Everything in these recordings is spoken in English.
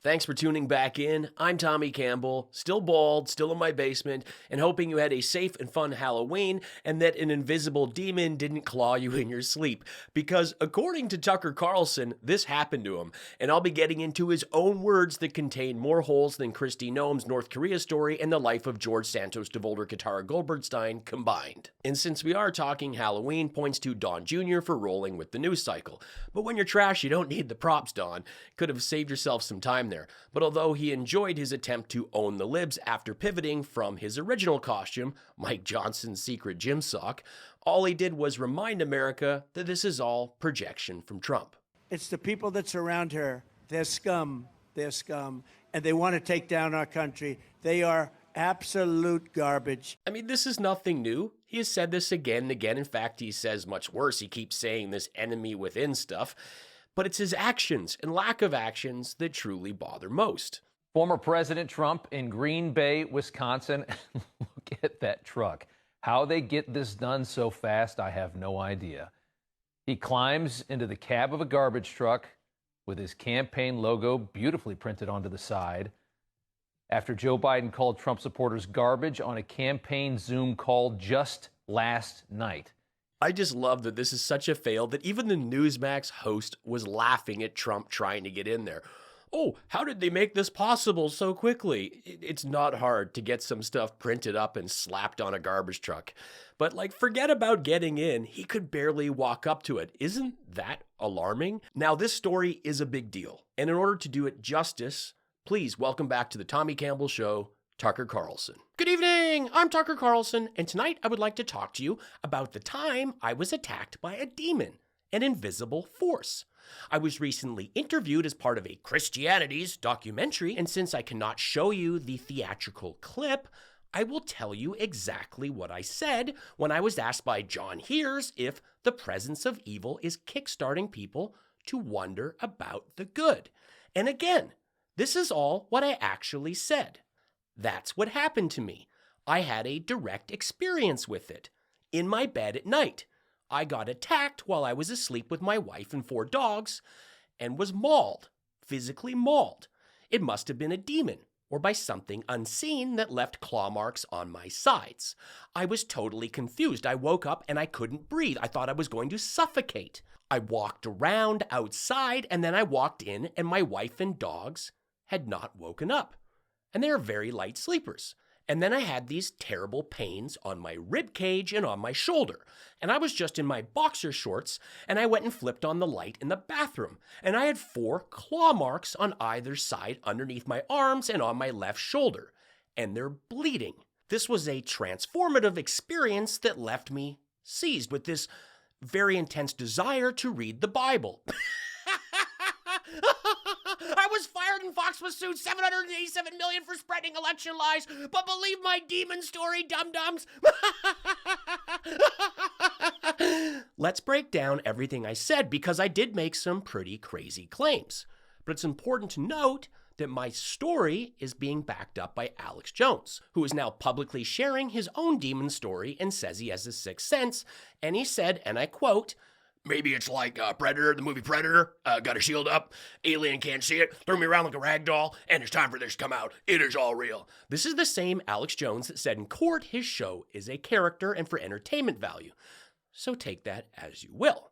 Thanks for tuning back in. I'm Tommy Campbell, still bald, still in my basement, and hoping you had a safe and fun Halloween and that an invisible demon didn't claw you in your sleep. Because according to Tucker Carlson, this happened to him, and I'll be getting into his own words that contain more holes than Kristi Noem's North Korea story and the life of George Santos DeVolder Katara Goldbergstein combined. And since we are talking Halloween, points to Don Jr. for rolling with the news cycle. But when you're trash, you don't need the props, Don. Could have saved yourself some time there. But although he enjoyed his attempt to own the libs after pivoting from his original costume, Mike Johnson's secret gym sock, all he did was remind America that this is all projection from Trump. It's the people that surround her. They're scum. They're scum. And they want to take down our country. They are absolute garbage. I mean, this is nothing new. He has said this again and again. In fact, he says much worse. He keeps saying this enemy within stuff. But it's his actions and lack of actions that truly bother most. Former President Trump in Green Bay, Wisconsin. Look at that truck. How they get this done so fast, I have no idea. He climbs into the cab of a garbage truck with his campaign logo beautifully printed onto the side. After Joe Biden called Trump supporters garbage on a campaign Zoom call just last night. I just love that this is such a fail that even the Newsmax host was laughing at Trump trying to get in there. Oh, how did they make this possible so quickly? It's not hard to get some stuff printed up and slapped on a garbage truck. But forget about getting in. He could barely walk up to it. Isn't that alarming? Now, this story is a big deal. And in order to do it justice, please welcome back to the Tommy Campbell Show, Tucker Carlson. Good evening, I'm Tucker Carlson, and tonight I would like to talk to you about the time I was attacked by a demon, an invisible force. I was recently interviewed as part of a Christianities documentary, and since I cannot show you the theatrical clip, I will tell you exactly what I said when I was asked by John Heers if the presence of evil is kickstarting people to wonder about the good. And again, this is all what I actually said. That's what happened to me. I had a direct experience with it. In my bed at night, I got attacked while I was asleep with my wife and 4 dogs and was mauled, physically mauled. It must have been a demon or by something unseen that left claw marks on my sides. I was totally confused. I woke up and I couldn't breathe. I thought I was going to suffocate. I walked around outside and then I walked in and my wife and dogs had not woken up. And they are very light sleepers. And then I had these terrible pains on my rib cage and on my shoulder. And I was just in my boxer shorts, and I went and flipped on the light in the bathroom. And I had 4 claw marks on either side underneath my arms and on my left shoulder. And they're bleeding. This was a transformative experience that left me seized with this very intense desire to read the Bible. I was fired and Fox was sued $787 million for spreading election lies, but believe my demon story, dum-dums. Let's break down everything I said because I did make some pretty crazy claims. But it's important to note that my story is being backed up by Alex Jones, who is now publicly sharing his own demon story and says he has a sixth sense. And he said, and I quote, "Maybe it's like Predator, the movie Predator. Got a shield up, alien can't see it, throw me around like a rag doll, and it's time for this to come out. It is all real." This is the same Alex Jones that said in court his show is a character and for entertainment value. So take that as you will.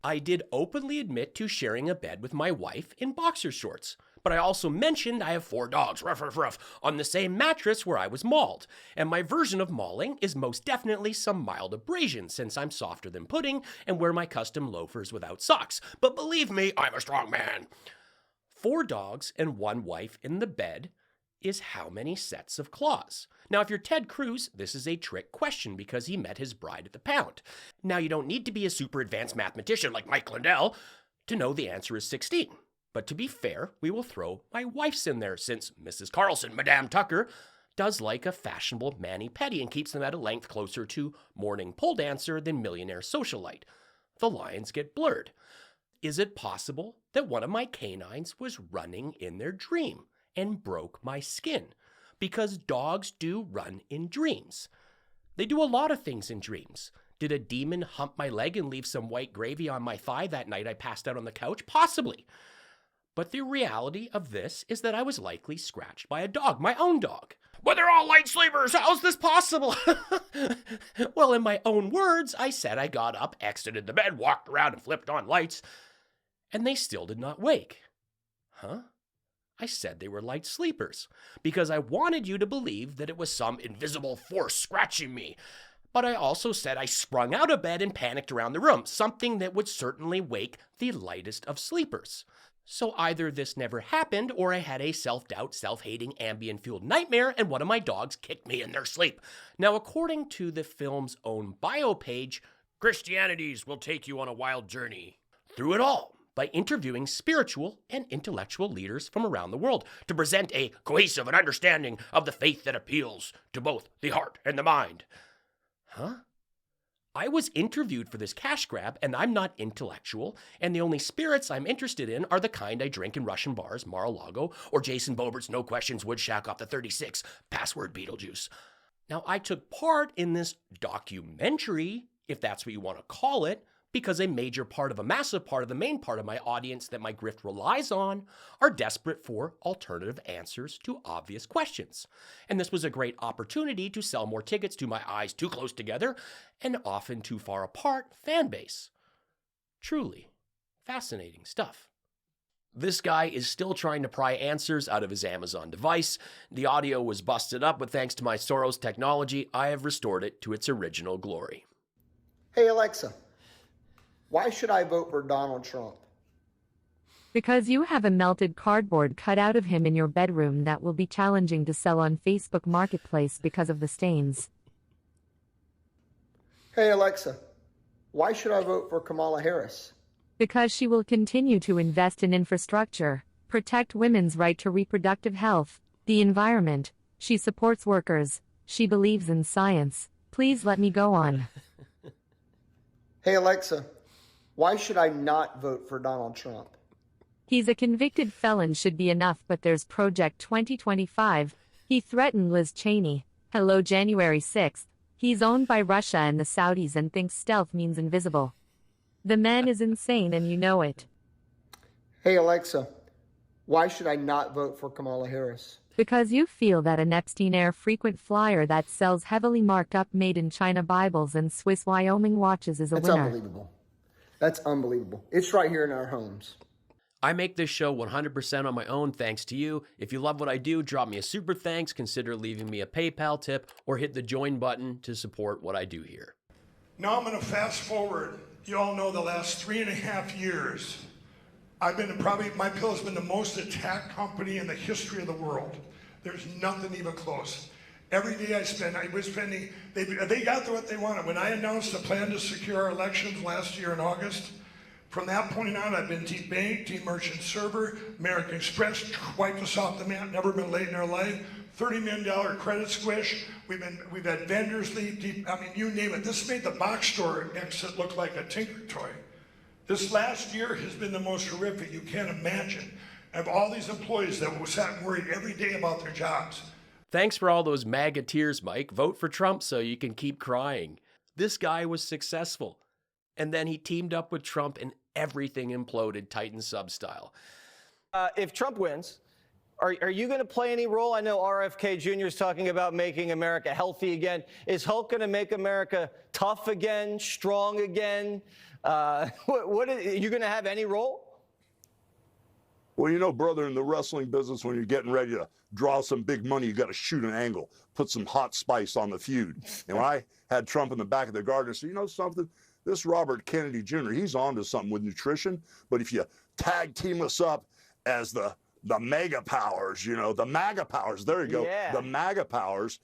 I did openly admit to sharing a bed with my wife in boxer shorts, but I also mentioned I have 4 dogs, ruff, ruff, ruff, on the same mattress where I was mauled. And my version of mauling is most definitely some mild abrasion, since I'm softer than pudding and wear my custom loafers without socks. But believe me, I'm a strong man. 4 dogs and 1 wife in the bed is how many sets of claws? Now, if you're Ted Cruz, this is a trick question because he met his bride at the pound. Now, you don't need to be a super advanced mathematician like Mike Lindell to know the answer is 16. But to be fair, we will throw my wife's in there since Mrs. Carlson, Madame Tucker, does like a fashionable mani-pedi and keeps them at a length closer to morning pole dancer than millionaire socialite. The lines get blurred. Is it possible that one of my canines was running in their dream and broke my skin? Because dogs do run in dreams. They do a lot of things in dreams. Did a demon hump my leg and leave some white gravy on my thigh that night I passed out on the couch? Possibly. But the reality of this is that I was likely scratched by a dog, my own dog. But they're all light sleepers. How's this possible? Well, in my own words, I said I got up, exited the bed, walked around and flipped on lights, and they still did not wake. Huh? I said they were light sleepers because I wanted you to believe that it was some invisible force scratching me. But I also said I sprung out of bed and panicked around the room, something that would certainly wake the lightest of sleepers. So either this never happened, or I had a self-doubt, self-hating, Ambien-fueled nightmare, and one of my dogs kicked me in their sleep. Now, according to the film's own bio page, Christianities will take you on a wild journey through it all by interviewing spiritual and intellectual leaders from around the world to present a cohesive and understanding of the faith that appeals to both the heart and the mind. Huh? I was interviewed for this cash grab, and I'm not intellectual, and the only spirits I'm interested in are the kind I drink in Russian bars, Mar-a-Lago, or Jason Boebert's No Questions Wood Shack off the 36, password Beetlejuice. Now, I took part in this documentary, if that's what you want to call it, because a major part of a massive part of the main part of my audience that my grift relies on are desperate for alternative answers to obvious questions. And this was a great opportunity to sell more tickets to my eyes too close together and often too far apart fan base. Truly fascinating stuff. This guy is still trying to pry answers out of his Amazon device. The audio was busted up, but thanks to my Soros technology, I have restored it to its original glory. Hey Alexa, why should I vote for Donald Trump? Because you have a melted cardboard cutout of him in your bedroom that will be challenging to sell on Facebook Marketplace because of the stains. Hey Alexa, why should I vote for Kamala Harris? Because she will continue to invest in infrastructure, protect women's right to reproductive health, the environment. She supports workers. She believes in science. Please let me go on. Hey Alexa, why should I not vote for Donald Trump? He's a convicted felon should be enough, but there's Project 2025. He threatened Liz Cheney. Hello January 6th. He's owned by Russia and the Saudis and thinks stealth means invisible. The man is insane and you know it. Hey Alexa, why should I not vote for Kamala Harris? Because you feel that an Epstein Air frequent flyer that sells heavily marked up made in China Bibles and Swiss Wyoming watches is a winner. That's unbelievable. That's unbelievable. It's right here in our homes. I make this show 100% on my own thanks to you. If you love what I do, drop me a super thanks, consider leaving me a PayPal tip, or hit the join button to support what I do here. Now I'm going to fast forward. You all know the last 3.5 years, I've been my pillow's been the most attacked company in the history of the world. There's nothing even close. Every day they got what they wanted. When I announced the plan to secure our elections last year in August, from that point on, I've been Team Bank, Team Merchant Server, American Express, wiped us off the map, never been late in our life, $30 million credit squish. We've had vendors leave, I mean, you name it. This made the box store exit look like a Tinker Toy. This last year has been the most horrific you can't imagine. I have all these employees that sat worried every day about their jobs. Thanks for all those MAGA tears, Mike. Vote for Trump so you can keep crying. This guy was successful. And then he teamed up with Trump and everything imploded Titan sub style. If Trump wins, are you going to play any role? I know RFK Jr. is talking about making America healthy again. Is Hulk going to make America tough again, strong again? Are you going to have any role? Well, you know, brother, in the wrestling business, when you're getting ready to draw some big money, you got to shoot an angle, put some hot spice on the feud. And when I had Trump in the back of the garden, I said, you know something? This Robert Kennedy Jr., he's on to something with nutrition. But if you tag team us up as the mega powers, you know, the MAGA powers, there you go, yeah. The MAGA powers,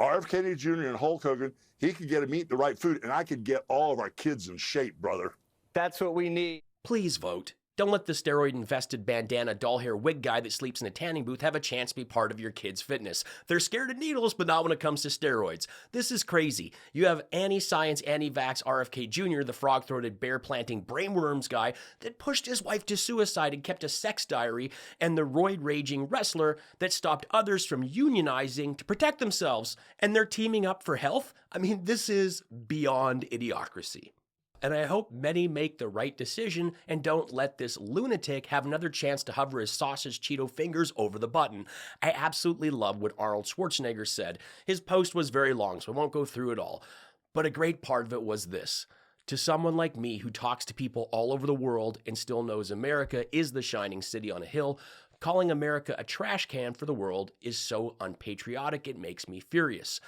RF Kennedy Jr. and Hulk Hogan, he could get them eating the right food, and I could get all of our kids in shape, brother. That's what we need. Please vote. Don't let the steroid-infested bandana doll hair wig guy that sleeps in a tanning booth have a chance to be part of your kid's fitness. They're scared of needles, but not when it comes to steroids. This is crazy. You have anti-science, anti-vax RFK Jr., the frog-throated, bear-planting, brainworms guy that pushed his wife to suicide and kept a sex diary, and the roid-raging wrestler that stopped others from unionizing to protect themselves, and they're teaming up for health? I mean, this is beyond idiocracy. And I hope many make the right decision and don't let this lunatic have another chance to hover his sausage Cheeto fingers over the button. I absolutely love what Arnold Schwarzenegger said. His post was very long, so I won't go through it all. But a great part of it was this. To someone like me who talks to people all over the world and still knows America is the shining city on a hill, calling America a trash can for the world is so unpatriotic it makes me furious.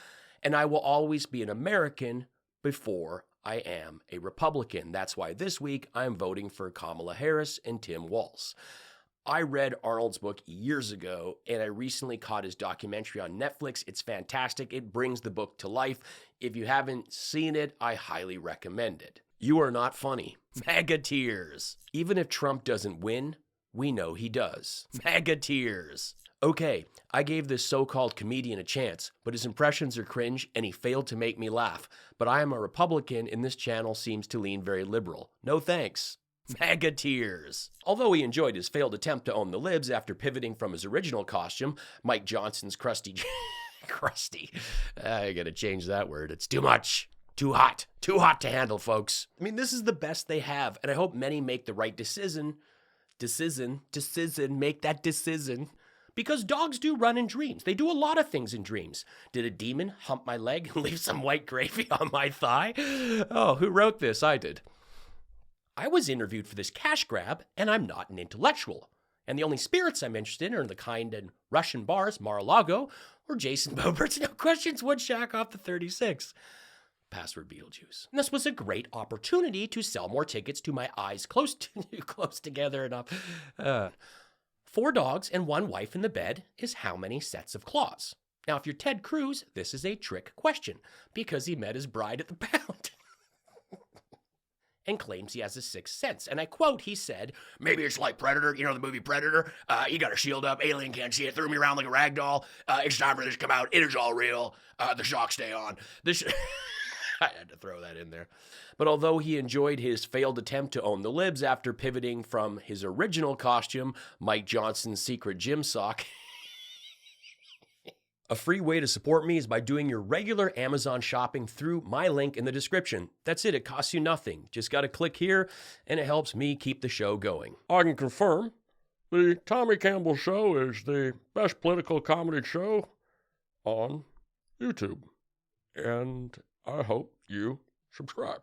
And I will always be an American before I am a Republican. That's why this week I'm voting for Kamala Harris and Tim Walz. I read Arnold's book years ago, and I recently caught his documentary on Netflix. It's fantastic. It brings the book to life. If you haven't seen it, I highly recommend it. You are not funny. MAGA tears. Even if Trump doesn't win, we know he does. MAGA tears. Okay, I gave this so-called comedian a chance, but his impressions are cringe and he failed to make me laugh. But I am a Republican and this channel seems to lean very liberal. No thanks. MAGA tears. Although he enjoyed his failed attempt to own the libs after pivoting from his original costume, Mike Johnson's crusty... I gotta change that word. It's too much. Too hot. Too hot to handle, folks. I mean, this is the best they have, and I hope many make the right decision. Make that decision. Because dogs do run in dreams. They do a lot of things in dreams. Did a demon hump my leg and leave some white gravy on my thigh? Oh, who wrote this? I did. I was interviewed for this cash grab, and I'm not an intellectual. And the only spirits I'm interested in are the kind in Russian bars, Mar-a-Lago, or Jason Boebert's No Questions Would Shack Off the 36. Password Beetlejuice. And this was a great opportunity to sell more tickets to my eyes close together enough. 4 dogs and 1 wife in the bed is how many sets of claws? Now, if you're Ted Cruz, this is a trick question because he met his bride at the pound and claims he has a 6th sense. And I quote, he said, maybe it's like Predator, you know, the movie Predator. You got a shield up, alien can't see it, threw me around like a rag doll. It's time for this to come out. It is all real. The shocks stay on. I had to throw that in there. But although he enjoyed his failed attempt to own the libs after pivoting from his original costume, Mike Johnson's secret gym sock, a free way to support me is by doing your regular Amazon shopping through my link in the description. That's it. It costs you nothing. Just got to click here, and it helps me keep the show going. I can confirm the Tommy Campbell Show is the best political comedy show on YouTube. And I hope you subscribe.